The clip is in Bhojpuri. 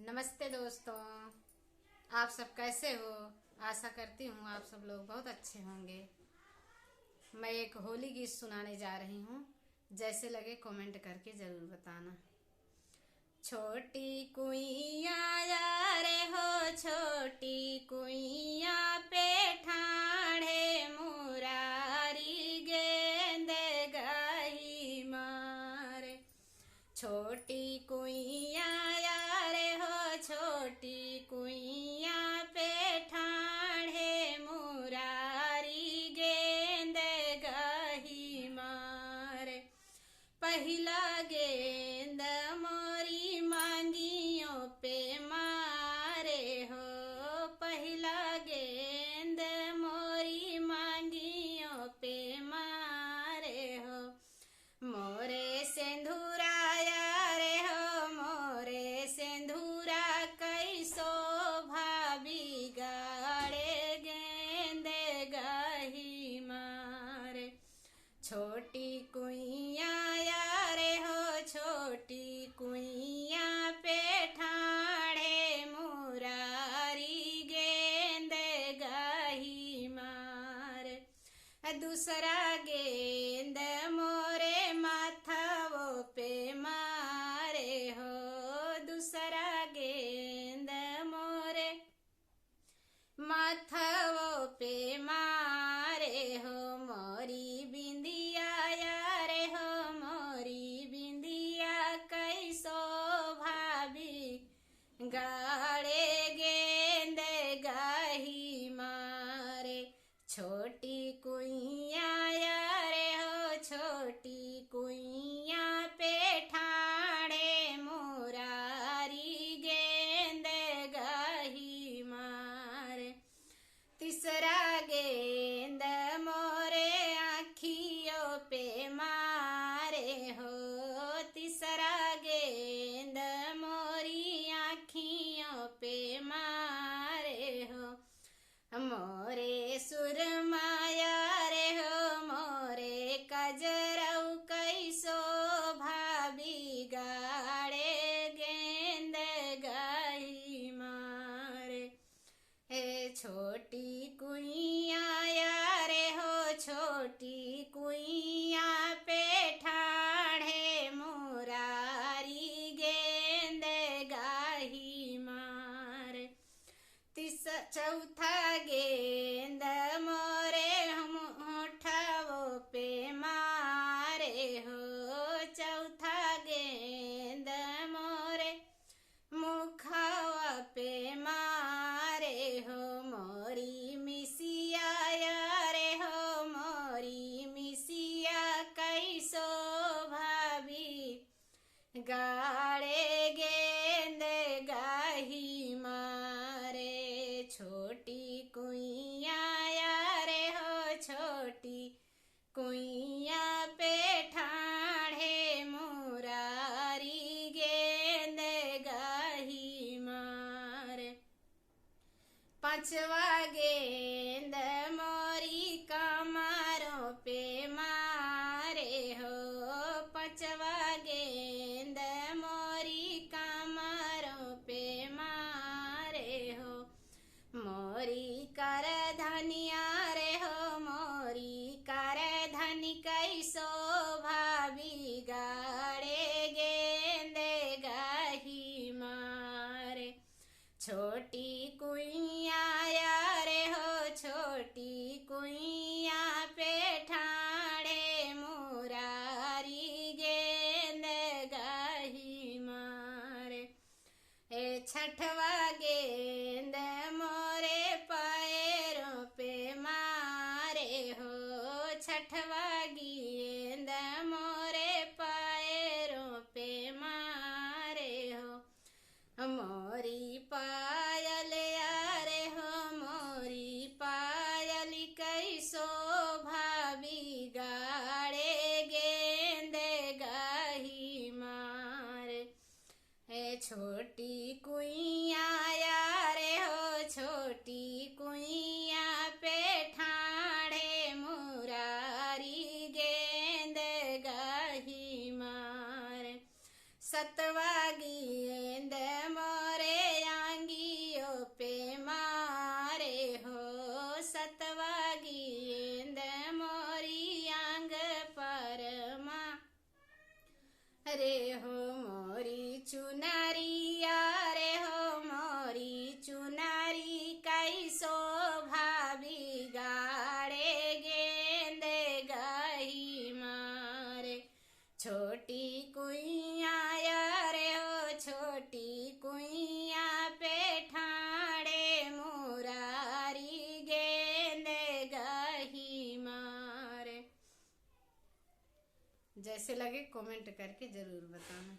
नमस्ते दोस्तों। आप सब कैसे हो? आशा करती हूँ आप सब लोग बहुत अच्छे होंगे। मैं एक होली गीत सुनाने जा रही हूँ। जैसे लगे कमेंट करके ज़रूर बताना। छोटी कुइया रे हो, छोटी कुइया पे ठाणे मुरारी गेंद गई मारे। छोटी कुइया रे हो, छोटी कुइया पे ठाणे मुरारी गेंद गही मारे। पहिला गेंद मोरी मांगियों पे मारे हो, पहिला गेंद मोरी मांगियों पे मारे हो। मोरे सिंधुरा रे हो, मोरे सिंधुरा कैसो भाभी गाड़े गेंद गही मारे। छोटी कुइया रे हो, छोटी कुइया पे ठाणे मुरारी गेंद गही मारे। दूसरा गेंद मोरे माथावो पे मारे हो, दूसरा गेंद मोरे माथावो पे मारे हो। मोरी बिंदिया रे हो, मोरी बिंदिया कैसो भाभी गाड़े गेंद गही मारे। छोटी कुइया रे हो, छोटी कुइया पे ठाणे मुरारी गेंद गही मारे। तीसरा गेंद मोरे आँखियों पे मारे हो, तीसरा गेंद मोरी आँखियों पे मारे हो। मोरे सुरमाया रे हो, मोरे कजरऊ कैसो भाभी गाड़े गेंद गही मारे। हे छोटी कुइया रे हो, छोटी कुइया पे ठाणे मुरारी गेंद गही मारे। चौथा गेंद मोरे होठवो पे मारे हो, चौथा गेंद मोरे मुखवा पे मारे हो। मोरी मिसिया रे हो, मोरी मिसिया कैसो भाभी गाड़े गेंद गही मारे। छोटी कुइया रे हो, छोटी कुइया पे ठाणे मुरारी गेंद गही मारे। पांचवा गेंद मोरी कमरों पे मारे हो, पांचवा गेंद मोरी कमरों पे मारे हो। मोरी कर धनिया रे हो, मोरी कर धनी कैसो भाभी गाड़े गेंद गही मारे। छोटी कुइया रे हो, छोटी कुइया पे ठाणे मुरारी गेंद गही मारे। छठवा गेंद मोरे पैरों पे मारे हो, छठवा गेंद मोरे पैरों पे मारे हो। मोरी पायल रे हो, मोरी पायल कैसो भाभी गाड़े गेंद गही मारे। छोटी कुइया रे हो, छोटी कुइया पे ठाणे मुरारी गेंद गही मारे। सतवा गेंद मोरे रे हो मोरी चुनरिया रे हो मोरी चुनरी कई शोभा बिगाड़े गेंदे गही मारे छोटी कुइया रे हो छोटी कुइया पे ठाणे मुरारी गेंदे गही मारे। जैसे लगे कमेंट करके जरूर बताना।